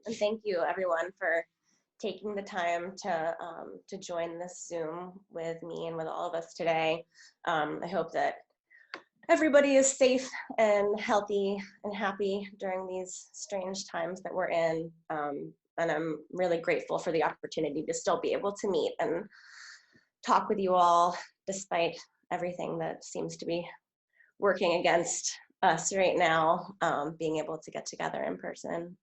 And thank you everyone for taking the time to join this Zoom with me and with all of us today. I hope that everybody is safe and healthy and happy during these strange times that we're in. And I'm really grateful for the opportunity to still be able to meet and talk with you all despite everything that seems to be working against us right now, being able to get together in person.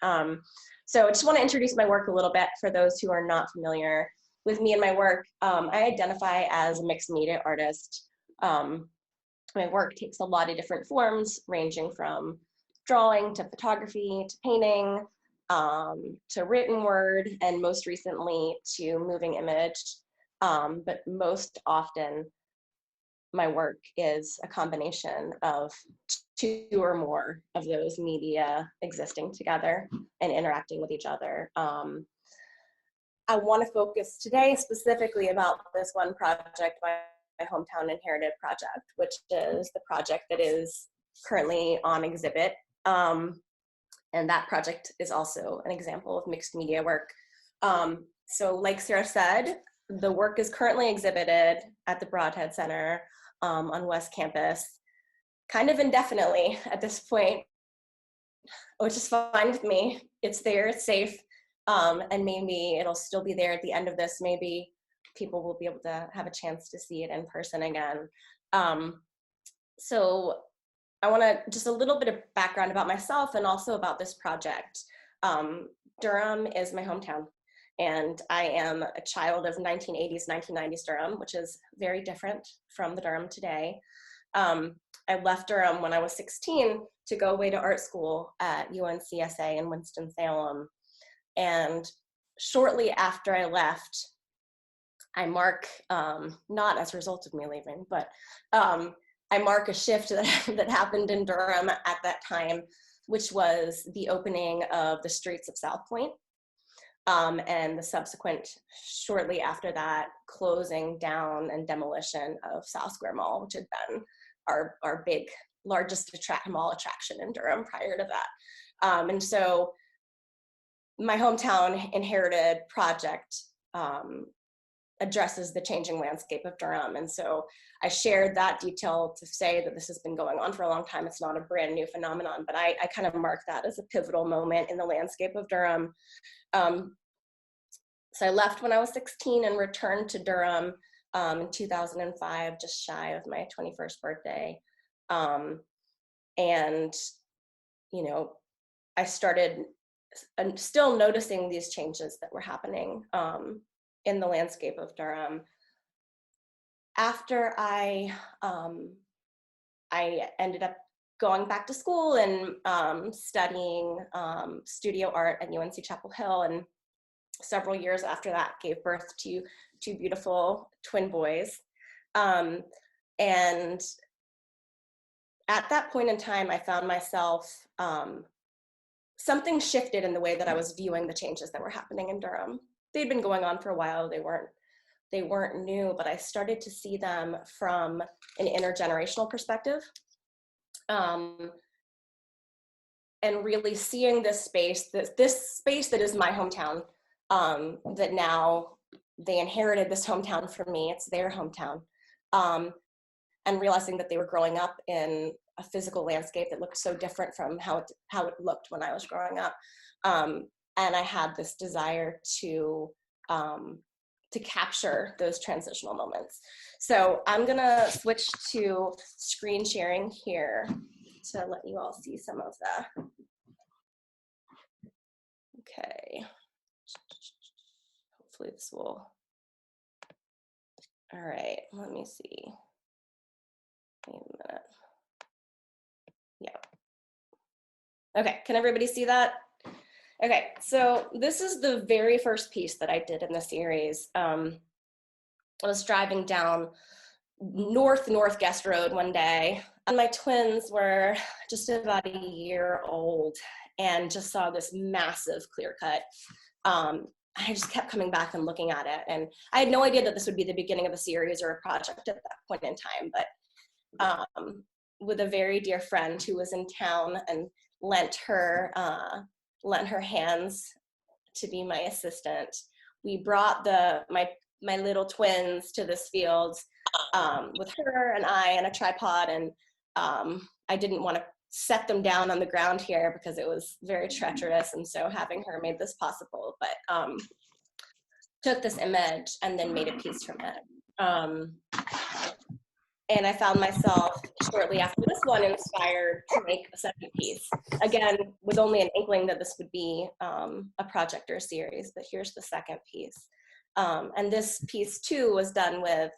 So I just want to introduce my work a little bit for those who are not familiar with me and my work. I identify as a mixed media artist. My work takes a lot of different forms, ranging from drawing to photography to painting to written word, and most recently to moving image. But most often, my work is a combination of two or more of those media existing together and interacting with each other. I want to focus today specifically about this one project, my Hometown Inherited project, which is the project that is currently on exhibit. And that project is also an example of mixed media work. So like Sarah said, the work is currently exhibited at the Brodhead Center on West Campus, kind of indefinitely at this point, which is fine with me. It's there, it's safe, and maybe it'll still be there at the end of this. Maybe people will be able to have a chance to see it in person again. So I want to just a little bit of background about myself and also about this project. Durham is my hometown, and I am a child of 1980s, 1990s Durham, which is very different from the Durham today. I left Durham when I was 16 to go away to art school at UNCSA in Winston-Salem. And shortly after I left, I mark, not as a result of me leaving, but I mark a shift that happened in Durham at that time, which was the opening of the streets of South Point. And the subsequent, shortly after that, closing down and demolition of South Square Mall, which had been our big, largest mall attraction in Durham prior to that. And so my Hometown Inherited project addresses the changing landscape of Durham. And so I shared that detail to say that this has been going on for a long time. It's not a brand new phenomenon, but I kind of mark that as a pivotal moment in the landscape of Durham. So I left when I was 16 and returned to Durham in 2005, just shy of my 21st birthday. And, you know, I started still noticing these changes that were happening in the landscape of Durham. After I ended up going back to school and studying studio art at UNC Chapel Hill, and several years after that gave birth to two beautiful twin boys. And at that point in time, I found myself, something shifted in the way that I was viewing the changes that were happening in Durham. They'd been going on for a while. They weren't new, but I started to see them from an intergenerational perspective. And really seeing this space that is my hometown, that now they inherited this hometown from me, it's their hometown, and realizing that they were growing up in a physical landscape that looked so different from how it looked when I was growing up. And I had this desire to capture those transitional moments. So I'm gonna switch to screen sharing here to let you all see some of the, okay. Hopefully this will, all right, let me see. Wait a minute. Yeah. Okay, can everybody see that? Okay, so this is the very first piece that I did in the series. I was driving down North Guest Road one day, and my twins were just about a year old, and just saw this massive clear cut. I just kept coming back and looking at it, and I had no idea that this would be the beginning of a series or a project at that point in time, but with a very dear friend who was in town and lent her lent her hands to be my assistant. We brought my little twins to this field with her and I and a tripod, and I didn't want to set them down on the ground here because it was very treacherous, and so having her made this possible. But took this image and then made a piece from it. And I found myself shortly after this one inspired to make a second piece. Again, with only an inkling that this would be a project or a series, but here's the second piece. And this piece too was done with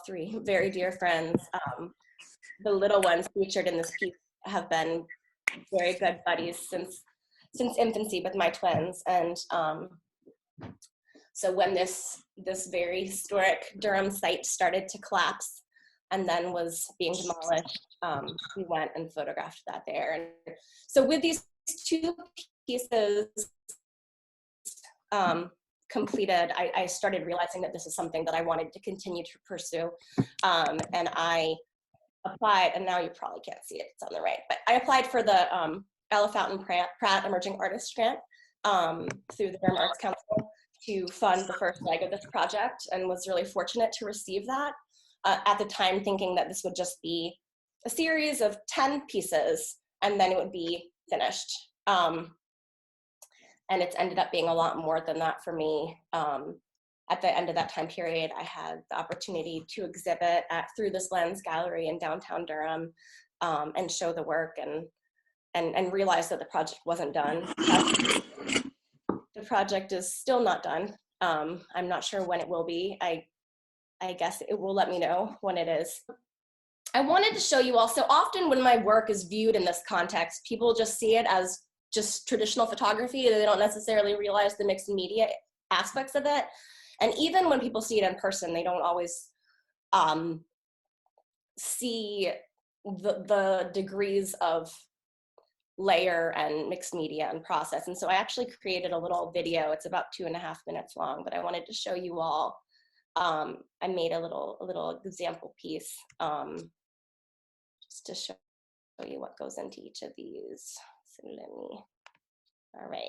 three very dear friends. The little ones featured in this piece have been very good buddies since infancy with my twins. And so when this very historic Durham site started to collapse and then was being demolished, we went and photographed that there. And so with these two pieces completed, I started realizing that this is something that I wanted to continue to pursue. And I applied, and now you probably can't see it, it's on the right, but I applied for the Ella Fountain Pratt Emerging Artist Grant through the Durham Arts Council to fund the first leg of this project, and was really fortunate to receive that. At the time thinking that this would just be a series of 10 pieces and then it would be finished. And it's ended up being a lot more than that for me. At the end of that time period, I had the opportunity to exhibit at Through This Lens Gallery in downtown Durham and show the work and realize that the project wasn't done. The project is still not done. I'm not sure when it will be. I guess it will let me know when it is. I wanted to show you all, so often when my work is viewed in this context, people just see it as just traditional photography. They don't necessarily realize the mixed media aspects of it. And even when people see it in person, they don't always see the degrees of layer and mixed media and process. And so I actually created a little video. It's about 2.5 minutes long, but I wanted to show you all. I made a little example piece just to show you what goes into each of these. So let me, all right.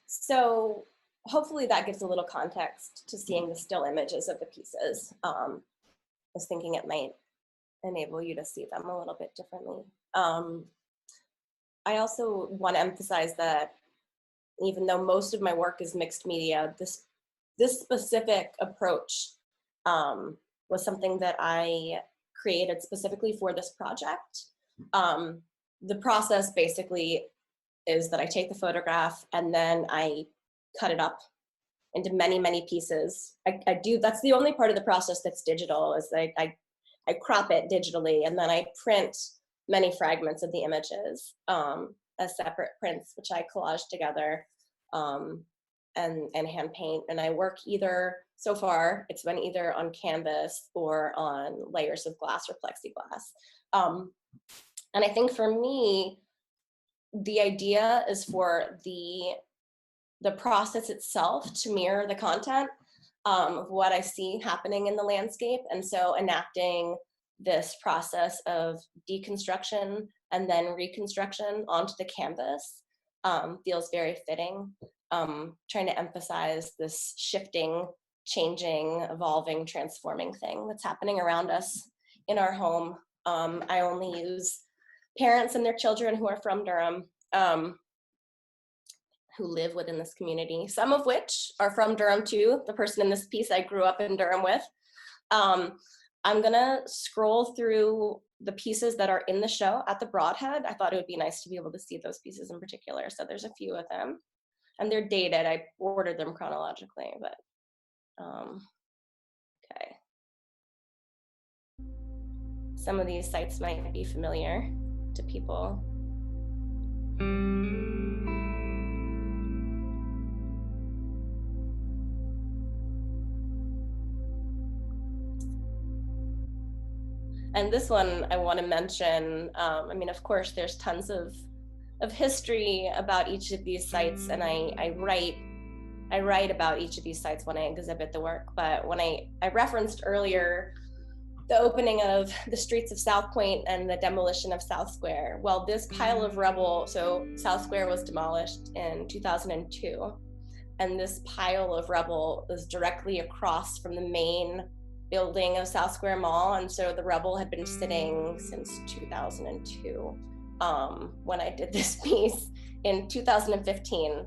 So hopefully that gives a little context to seeing the still images of the pieces. I was thinking it might enable you to see them a little bit differently. I also want to emphasize that even though most of my work is mixed media, this specific approach was something that I created specifically for this project. The process basically is that I take the photograph and then I cut it up into many, many pieces. That's the only part of the process that's digital, is I crop it digitally, and then I print many fragments of the images as separate prints, which I collage together and hand paint. And I work so far, it's been either on canvas or on layers of glass or plexiglass. And I think for me, the idea is for the process itself to mirror the content of what I see happening in the landscape. And so enacting this process of deconstruction and then reconstruction onto the canvas feels very fitting. Trying to emphasize this shifting, changing, evolving, transforming thing that's happening around us in our home. I only use parents and their children who are from Durham, who live within this community, some of which are from Durham too. The person in this piece I grew up in Durham with. I'm gonna scroll through the pieces that are in the show at the Brodhead. I thought it would be nice to be able to see those pieces in particular. So there's a few of them, and they're dated. I ordered them chronologically, but okay. Some of these sites might be familiar to people. And this one I want to mention, I mean, of course, there's tons of history about each of these sites, and I write about each of these sites when I exhibit the work. But when I referenced earlier the opening of the streets of South Point and the demolition of South Square, well, this pile of rubble, so South Square was demolished in 2002, and this pile of rubble is directly across from the main building of South Square Mall, and so the rubble had been sitting since 2002 when I did this piece in 2015,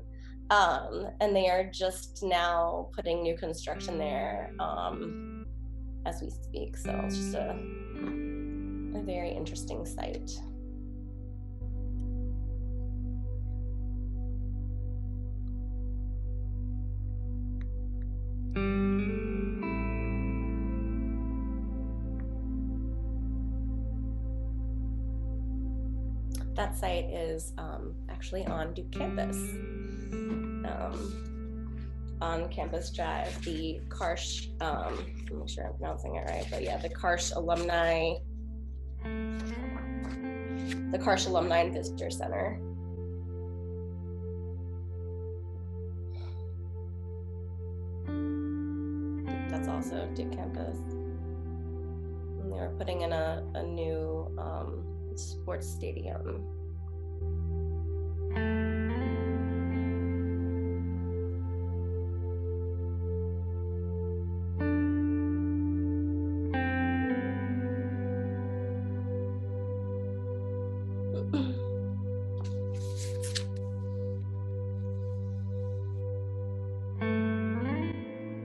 and they are just now putting new construction there as we speak. So it's just a very interesting site. That site is actually on Duke campus, on Campus Drive, the Karsh, I'm not sure I'm pronouncing it right, but yeah, the Karsh Alumni and Visitor Center. That's also Duke campus. And they were putting in a new sports stadium.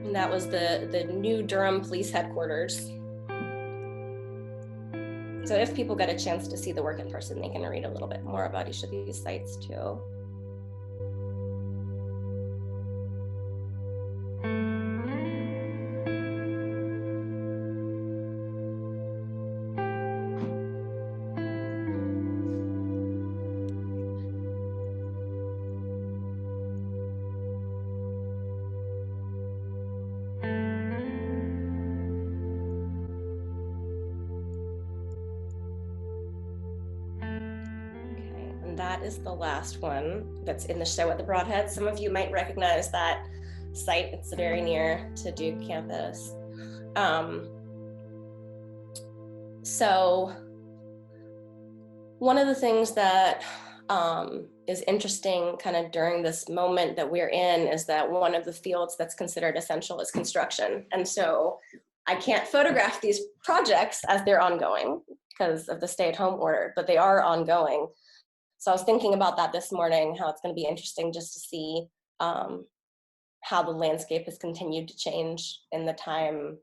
And that was the new Durham Police Headquarters. So if people get a chance to see the work in person, they can read a little bit more about each of these sites too. That is the last one that's in the show at the Brodhead. Some of you might recognize that site. It's very near to Duke campus. So one of the things that is interesting kind of during this moment that we're in is that one of the fields that's considered essential is construction. And so I can't photograph these projects as they're ongoing because of the stay-at-home order, but they are ongoing. So I was thinking about that this morning, how it's going to be interesting just to see how the landscape has continued to change in the time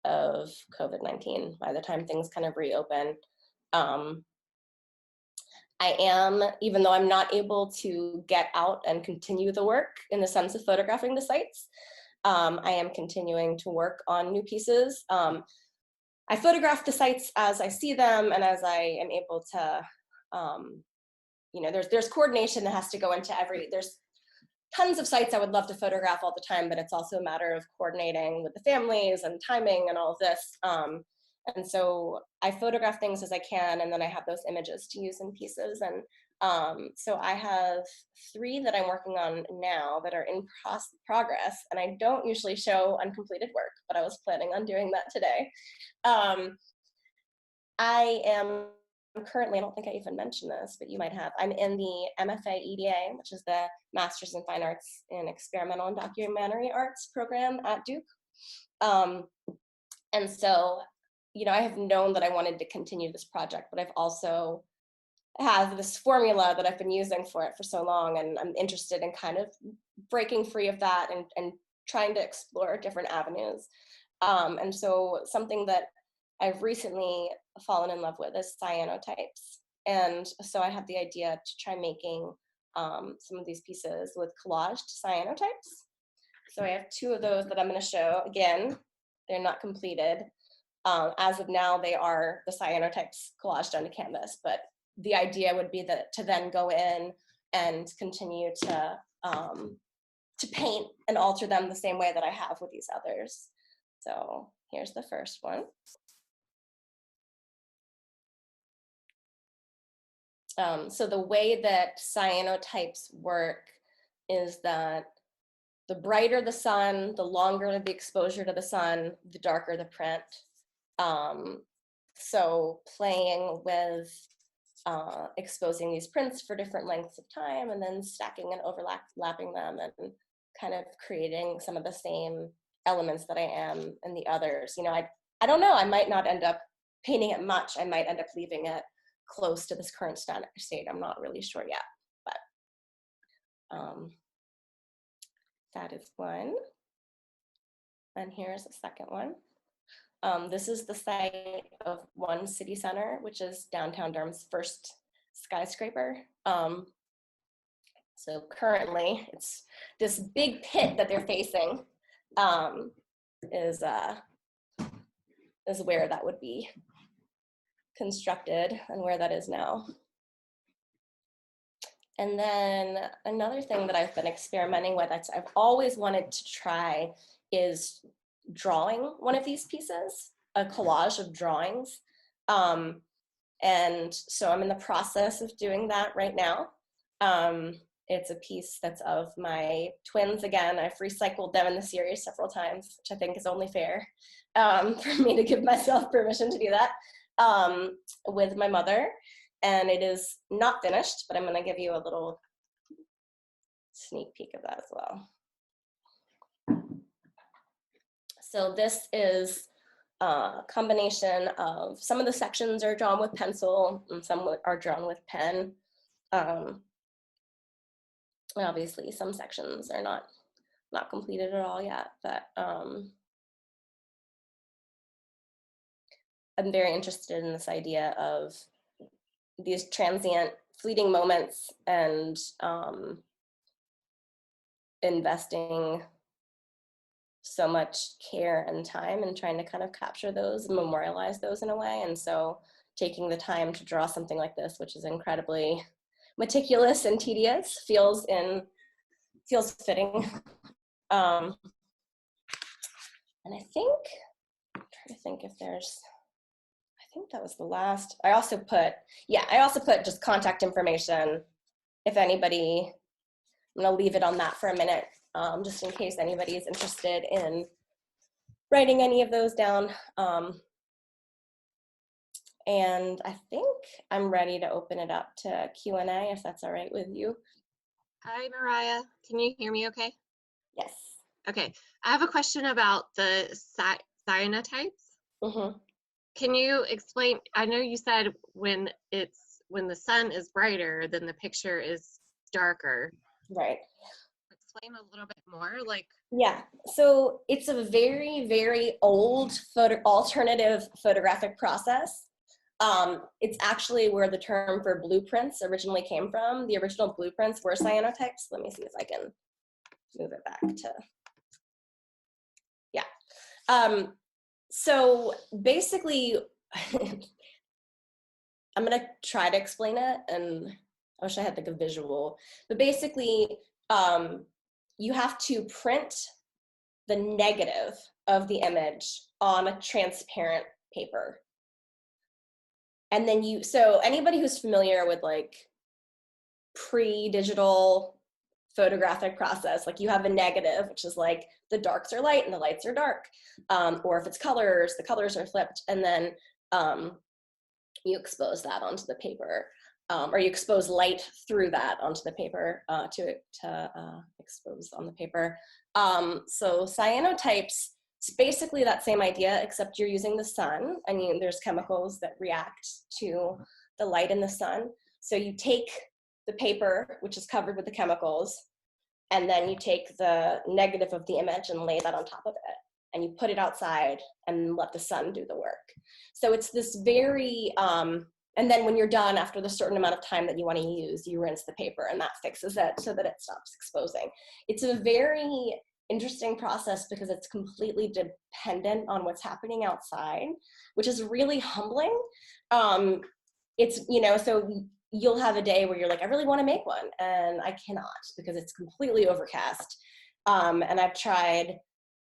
of COVID-19, by the time things kind of reopen. I am, even though I'm not able to get out and continue the work in the sense of photographing the sites, I am continuing to work on new pieces. I photograph the sites as I see them and as I am able to, you know, there's coordination that has to go into there's tons of sites I would love to photograph all the time, but it's also a matter of coordinating with the families and timing and all of this. And so I photograph things as I can, and then I have those images to use in pieces. And so I have 3 that I'm working on now that are in progress, and I don't usually show uncompleted work, but I was planning on doing that today. I am currently, I don't think I even mentioned this, but you might have, I'm in the MFA EDA, which is the Master's in Fine Arts in Experimental and Documentary Arts program at Duke. And so, you know, I have known that I wanted to continue this project, but I've also have this formula that I've been using for it for so long, and I'm interested in kind of breaking free of that and trying to explore different avenues. And so something that I've recently fallen in love with is cyanotypes. And so I had the idea to try making some of these pieces with collaged cyanotypes. So I have 2 of those that I'm going to show. Again, they're not completed. As of now, they are the cyanotypes collaged onto canvas, but the idea would be that to then go in and continue to paint and alter them the same way that I have with these others. So here's the first one. So the way that cyanotypes work is that the brighter the sun, the longer the exposure to the sun, the darker the print. So playing with exposing these prints for different lengths of time and then stacking and overlapping them and kind of creating some of the same elements that I am in the others. You know, I don't know, I might not end up painting it much. I might end up leaving it close to this current state. I'm not really sure yet, but that is one. And here's a second one. This is the site of One City Center, which is downtown Durham's first skyscraper. So currently, it's this big pit that they're facing is where that would be constructed and where that is now. And then another thing that I've been experimenting with, that I've always wanted to try, is drawing one of these pieces, a collage of drawings. And so I'm in the process of doing that right now. It's a piece that's of my twins again. I've recycled them in the series several times, which I think is only fair for me to give myself permission to do that with my mother. And it is not finished, but I'm gonna give you a little sneak peek of that as well. So this is a combination of, some of the sections are drawn with pencil and some are drawn with pen. Obviously some sections are not completed at all yet, but I'm very interested in this idea of these transient, fleeting moments and investing so much care and time and trying to kind of capture those and memorialize those in a way. And so taking the time to draw something like this, which is incredibly meticulous and tedious, feels fitting. And I think, I'm trying to think if there's, I think that was the last. I also put just contact information. If anybody, I'm gonna leave it on that for a minute, just in case anybody is interested in writing any of those down. And I think I'm ready to open it up to Q&A, if that's all right with you. Hi, Moriah. Can you hear me okay? Yes. Okay. I have a question about the cyanotypes. Mm-hmm. Can you explain? I know you said when the sun is brighter, then the picture is darker. Right. Explain a little bit more, like. Yeah, so it's a very, very old alternative photographic process. It's actually where the term for blueprints originally came from. The original blueprints were cyanotypes. Let me see if I can move it back to, yeah. So basically, I'm gonna try to explain it, and I wish I had like a visual, but basically, you have to print the negative of the image on a transparent paper. And then so anybody who's familiar with like pre-digital photographic process, like you have a negative, which is like the darks are light and the lights are dark. Or if it's colors, the colors are flipped, and then you expose that onto the paper. Or you expose light through that onto the paper to expose on the paper. So cyanotypes, it's basically that same idea, except you're using the sun, and there's chemicals that react to the light in the sun. So you take the paper, which is covered with the chemicals, and then you take the negative of the image and lay that on top of it, and you put it outside and let the sun do the work. So it's this very, and then when you're done, after the certain amount of time that you want to use, you rinse the paper, and that fixes it so that it stops exposing. It's a very interesting process because it's completely dependent on what's happening outside, which is really humbling. It's, so you'll have a day where you're like, I really want to make one, and I cannot because it's completely overcast. And I've tried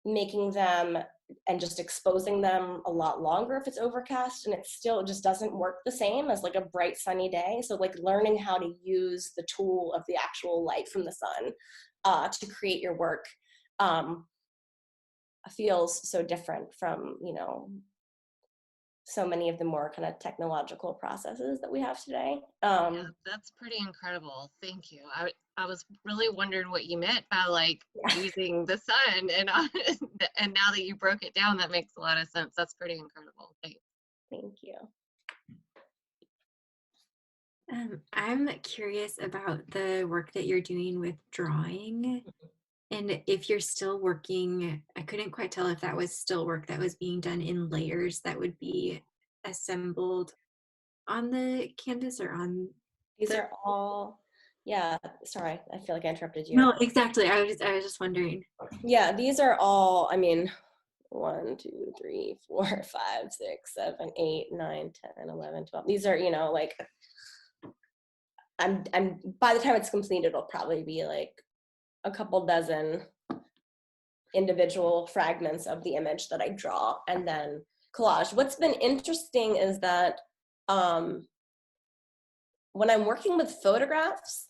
making them and just exposing them a lot longer if it's overcast, and it still just doesn't work the same as like a bright sunny day. So like learning how to use the tool of the actual light from the sun to create your work feels so different from, so many of the more kind of technological processes that we have today. Yeah, that's pretty incredible. Thank you. I was really wondering what you meant by like using the sun, and and now that you broke it down, that makes a lot of sense. That's pretty incredible. Thanks. Thank you. I'm curious about the work that you're doing with drawing, and if you're still working. I couldn't quite tell if that was still work that was being done in layers that would be assembled on the canvas or on These are all, yeah, sorry, I feel like I interrupted you. No, exactly. I was just wondering. Yeah, these are all, 1, 2, 3, 4, 5, 6, 7, 8, 9, 10, 11, 12. These are, like, I'm by the time it's completed, it'll probably be like a couple dozen individual fragments of the image that I draw and then collage. What's been interesting is that when I'm working with photographs,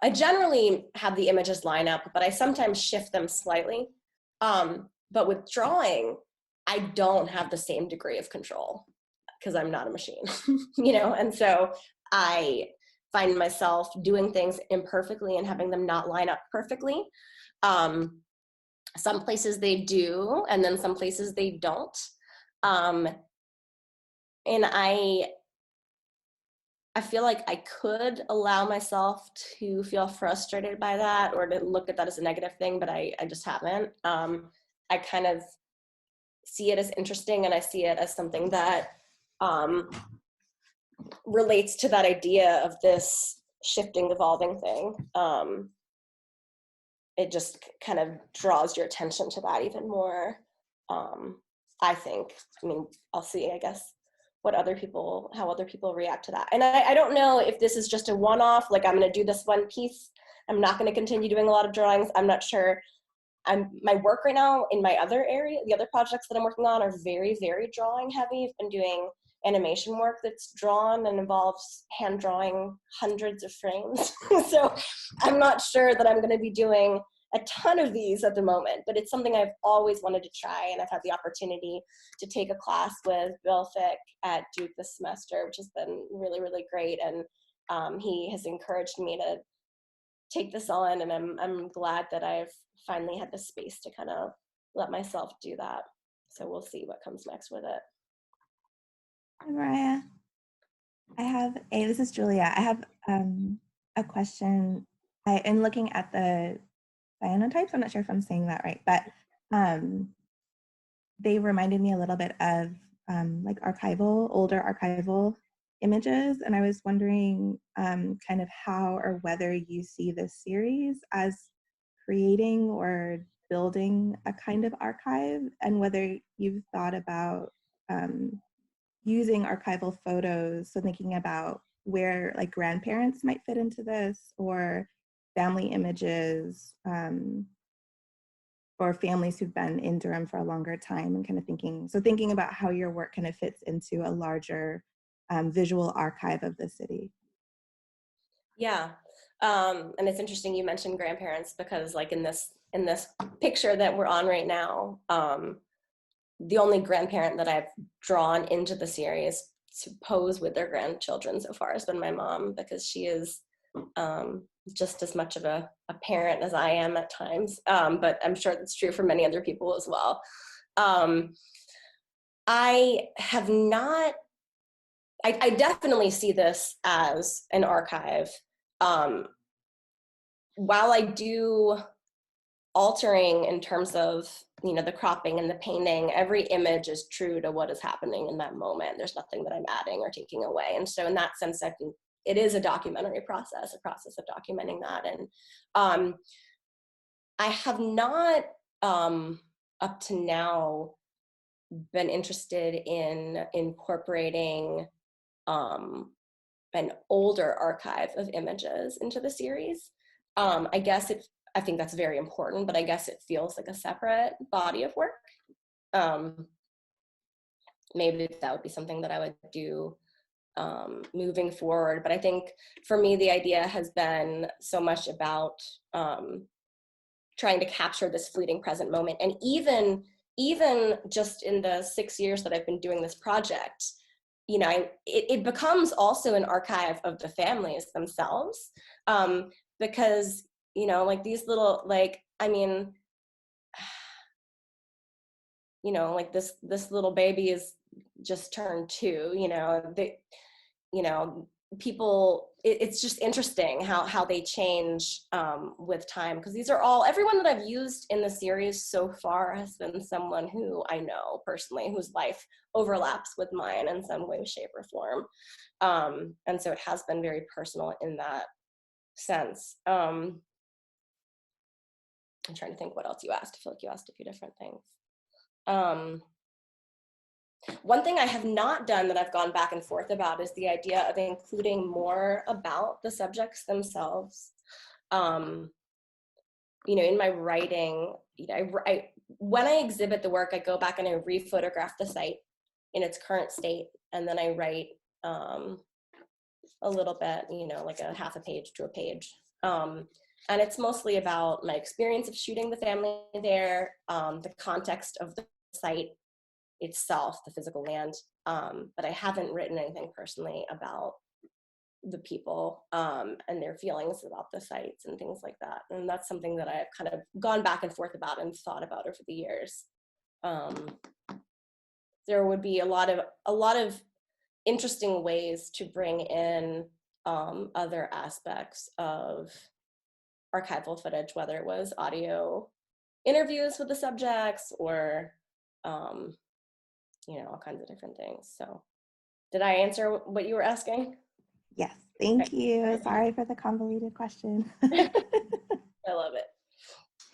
I generally have the images line up, but I sometimes shift them slightly. But with drawing, I don't have the same degree of control because I'm not a machine, and so I find myself doing things imperfectly and having them not line up perfectly. Some places they do, and then some places they don't. And I feel like I could allow myself to feel frustrated by that or to look at that as a negative thing, but I just haven't. I kind of see it as interesting, and I see it as something that relates to that idea of this shifting, evolving thing. It just kind of draws your attention to that even more. I think, I'll see, I guess, how other people react to that. And I don't know if this is just a one-off, like I'm going to do this one piece. I'm not going to continue doing a lot of drawings. I'm not sure. My work right now in my other area, the other projects that I'm working on are very, very drawing heavy. I've been doing animation work that's drawn and involves hand drawing hundreds of frames. So I'm not sure that I'm going to be doing a ton of these at the moment, but it's something I've always wanted to try, and I've had the opportunity to take a class with Bill Fick at Duke this semester, which has been really, really great, and he has encouraged me to take this on, and I'm glad that I've finally had the space to kind of let myself do that. So we'll see what comes next with it. Hi, Mariah. This is Julia. I have a question. I am looking at the cyanotypes. I'm not sure if I'm saying that right, but they reminded me a little bit of like older archival images. And I was wondering kind of how or whether you see this series as creating or building a kind of archive, and whether you've thought about using archival photos, so thinking about where like grandparents might fit into this, or family images, or families who've been in Durham for a longer time, and kind of thinking about how your work kind of fits into a larger visual archive of the city. Yeah, and it's interesting you mentioned grandparents, because like in this picture that we're on right now, the only grandparent that I've drawn into the series to pose with their grandchildren so far has been my mom, because she is just as much of a parent as I am at times, but I'm sure that's true for many other people as well. I definitely see this as an archive. While I do altering in terms of, the cropping and the painting, every image is true to what is happening in that moment. There's nothing that I'm adding or taking away. And so in that sense, I think it is a documentary process, a process of documenting that. And I have not, up to now, been interested in incorporating an older archive of images into the series. I think that's very important, but I guess it feels like a separate body of work. Maybe that would be something that I would do moving forward. But I think for me, the idea has been so much about trying to capture this fleeting present moment. And even just in the 6 years that I've been doing this project, it becomes also an archive of the families themselves, because like these little, like, like this little baby is just turned 2, people, it's just interesting how they change with time, because these are everyone that I've used in the series so far has been someone who I know personally, whose life overlaps with mine in some way, shape, or form. And so it has been very personal in that sense. I'm trying to think what else you asked. I feel like you asked a few different things. One thing I have not done that I've gone back and forth about is the idea of including more about the subjects themselves. In my writing, when I exhibit the work, I go back and I re-photograph the site in its current state, and then I write a little bit, like a half a page to a page. And it's mostly about my experience of shooting the family there, the context of the site itself, the physical land, but I haven't written anything personally about the people and their feelings about the sites and things like that. And that's something that I've kind of gone back and forth about and thought about over the years. There would be a lot of interesting ways to bring in other aspects of archival footage, whether it was audio interviews with the subjects or all kinds of different things. So did I answer what you were asking? Yes, thank you. Sorry for the convoluted question. I love it.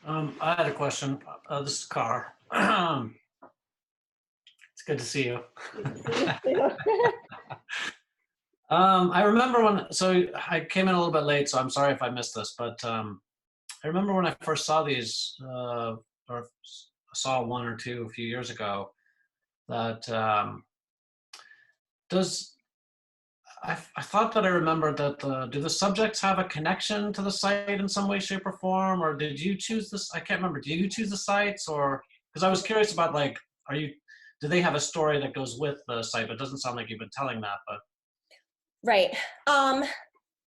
I had a question. This is Carr. It's good to see you. I remember so I came in a little bit late, so I'm sorry if I missed this, but I remember when I first saw these, or saw one or two a few years ago, that I thought that I remembered that do the subjects have a connection to the site in some way, shape, or form, or did you choose this? I can't remember. Did you choose the sites, or because I was curious about like, do they have a story that goes with the site? But it doesn't sound like you've been telling that. But Right.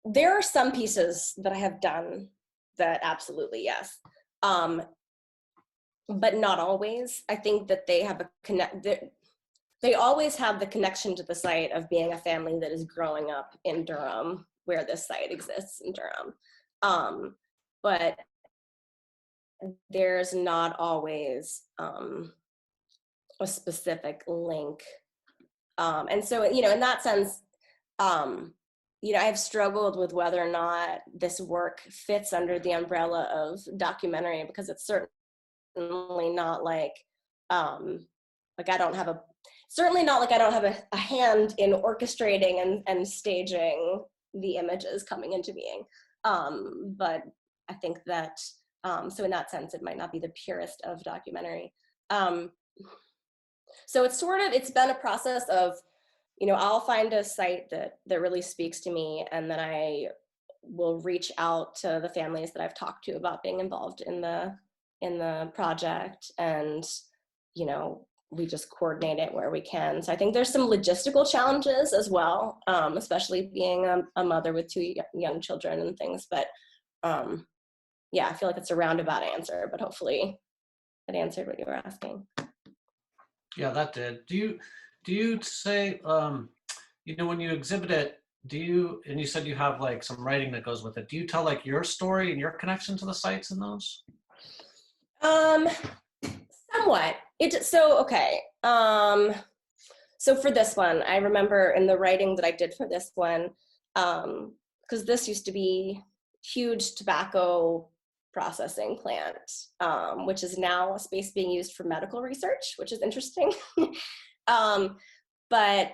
There are some pieces that I have done that absolutely yes, but not always. I think that they have they always have the connection to the site of being a family that is growing up in Durham, where this site exists in Durham. But there's not always a specific link. And so, in that sense, I've struggled with whether or not this work fits under the umbrella of documentary, because it's certainly not like I don't have a hand in orchestrating and staging the images coming into being. But I think that, so in that sense, it might not be the purest of documentary. So it's been a process of, I'll find a site that really speaks to me, and then I will reach out to the families that I've talked to about being involved in the project, and, we just coordinate it where we can. So I think there's some logistical challenges as well, especially being a mother with 2 young children and things. But yeah, I feel like it's a roundabout answer, but hopefully it answered what you were asking. yeah, that did. Do you say, when you exhibit it, and you said you have like some writing that goes with it, do you tell like your story and your connection to the sites in those? Somewhat. Okay. So for this one, I remember in the writing that I did for this one, because this used to be huge tobacco processing plant, which is now a space being used for medical research, which is interesting. But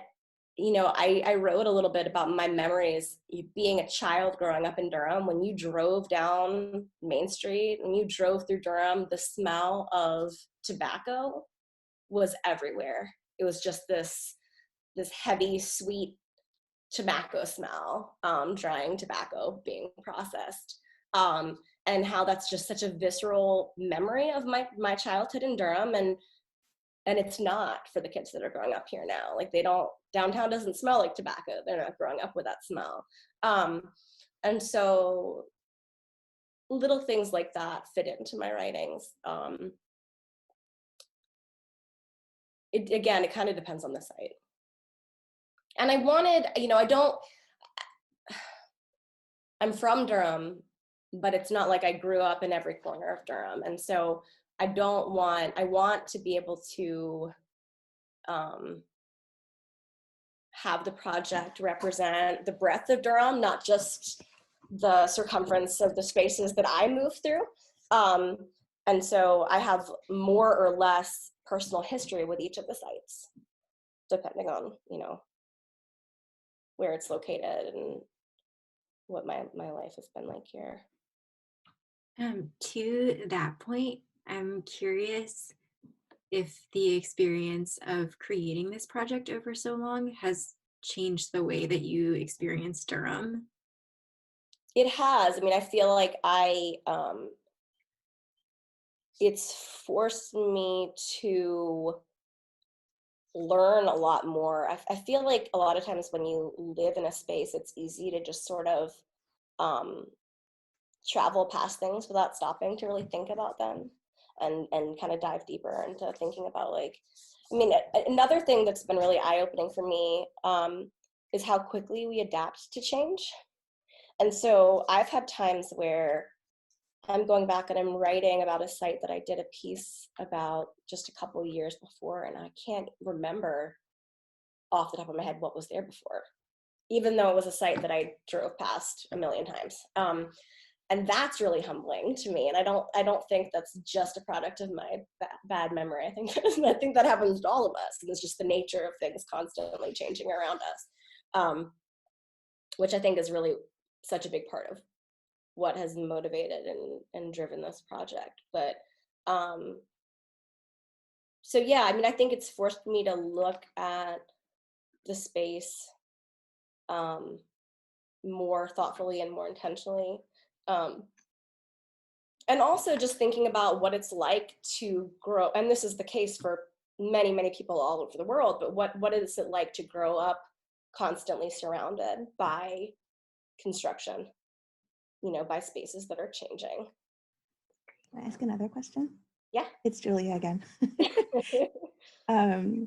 I wrote a little bit about my memories being a child growing up in Durham. When you drove down Main Street, when you drove through Durham, the smell of tobacco was everywhere. It was just this heavy, sweet tobacco smell, drying tobacco being processed. And how that's just such a visceral memory of my childhood in Durham. And it's not for the kids that are growing up here now. Like downtown doesn't smell like tobacco. They're not growing up with that smell. And so little things like that fit into my writings. It kind of depends on the site. And I wanted, I'm from Durham, but it's not like I grew up in every corner of Durham. And so I want to be able to have the project represent the breadth of Durham, not just the circumference of the spaces that I move through. And so I have more or less personal history with each of the sites, depending on, where it's located and what my life has been like here. To that point, I'm curious if the experience of creating this project over so long has changed the way that you experience Durham. It has. I mean, I feel like it's forced me to learn a lot more. I feel like a lot of times when you live in a space, it's easy to just sort of travel past things without stopping to really think about them and kind of dive deeper into thinking about another thing that's been really eye-opening for me is how quickly we adapt to change. And so I've had times where I'm going back and I'm writing about a site that I did a piece about just a couple of years before, and I can't remember off the top of my head what was there before, even though it was a site that I drove past a million times. And that's really humbling to me. And I don't think that's just a product of my bad memory. I think that happens to all of us. And it's just the nature of things constantly changing around us, which I think is really such a big part of what has motivated and driven this project. But so yeah, I mean, I think it's forced me to look at the space more thoughtfully and more intentionally. And also just thinking about what it's like to grow, and this is the case for many, many people all over the world, but what is it like to grow up constantly surrounded by construction, you know, by spaces that are changing. Can I ask another question? Yeah. It's Julia again. I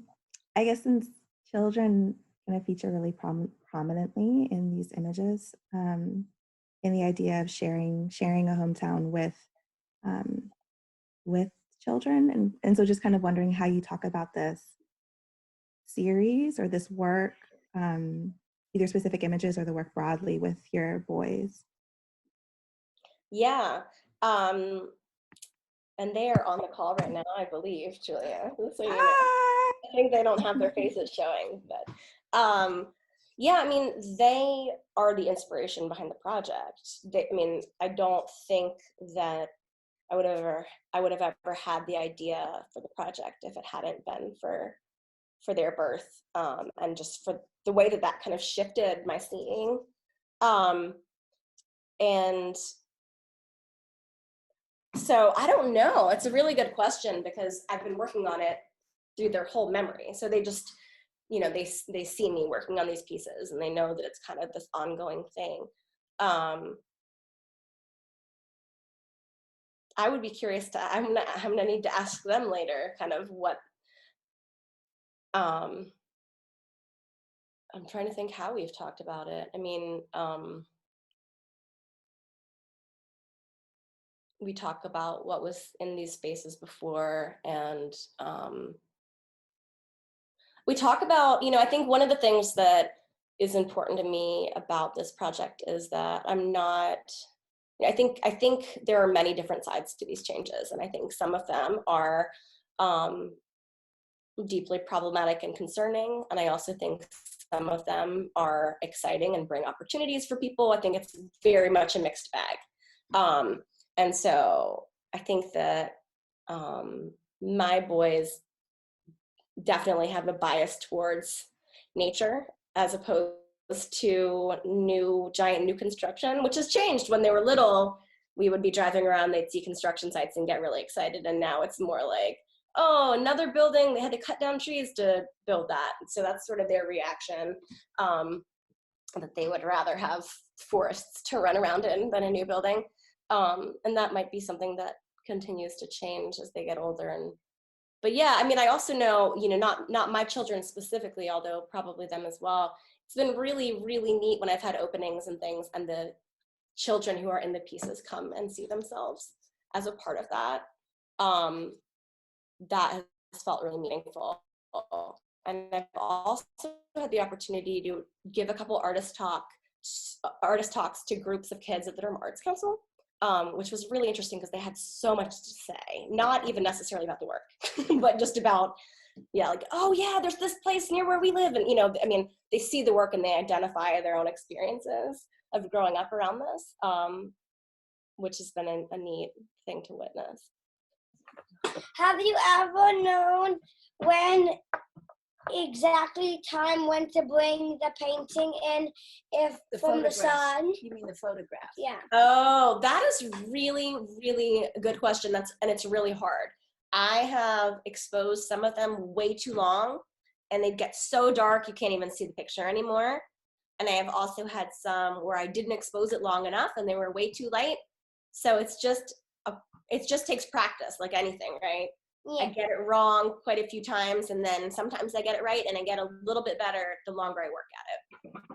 guess since children kind of feature really prominently in these images, in the idea of sharing a hometown with children, and so just kind of wondering how you talk about this series or this work, either specific images or the work broadly with your boys. Yeah, and they are on the call right now, I believe, Julia. So, you know, I think they don't have their faces showing, but yeah, I mean, they are the inspiration behind the project. I mean, I don't think that I would have ever had the idea for the project if it hadn't been for their birth, and just for the way that kind of shifted my seeing. And so I don't know. It's a really good question because I've been working on it through their whole memory. So they just, you know, they see me working on these pieces and they know that it's kind of this ongoing thing. I would be curious I'm gonna need to ask them later kind of what, I'm trying to think how we've talked about it. I mean, we talk about what was in these spaces before, and we talk about, you know, I think one of the things that is important to me about this project is that I think there are many different sides to these changes, and I think some of them are deeply problematic and concerning, and I also think some of them are exciting and bring opportunities for people. I think it's very much a mixed bag. And so I think that my boys definitely have a bias towards nature as opposed to giant new construction, which has changed. When they were little, we would be driving around, they'd see construction sites and get really excited. And now it's more like, oh, another building, they had to cut down trees to build that. So that's sort of their reaction, that they would rather have forests to run around in than a new building. And that might be something that continues to change as they get older. But yeah, I mean, I also know, you know, not my children specifically, although probably them as well. It's been really, really neat when I've had openings and things, and the children who are in the pieces come and see themselves as a part of that. That has felt really meaningful. And I've also had the opportunity to give a couple artist talks to groups of kids at the Durham Arts Council, which was really interesting because they had so much to say, not even necessarily about the work, but just about, yeah, like, oh yeah, there's this place near where we live. And, you know, I mean, they see the work and they identify their own experiences of growing up around this, which has been a neat thing to witness. Have you ever known when exactly time when to bring the painting in, if from the sun? You mean the photograph? Yeah. Oh, that is really, really a good question. And it's really hard. I have exposed some of them way too long, and they get so dark you can't even see the picture anymore. And I have also had some where I didn't expose it long enough and they were way too light. So it just takes practice, like anything, right? Yeah. I get it wrong quite a few times, and then sometimes I get it right, and I get a little bit better the longer I work at it.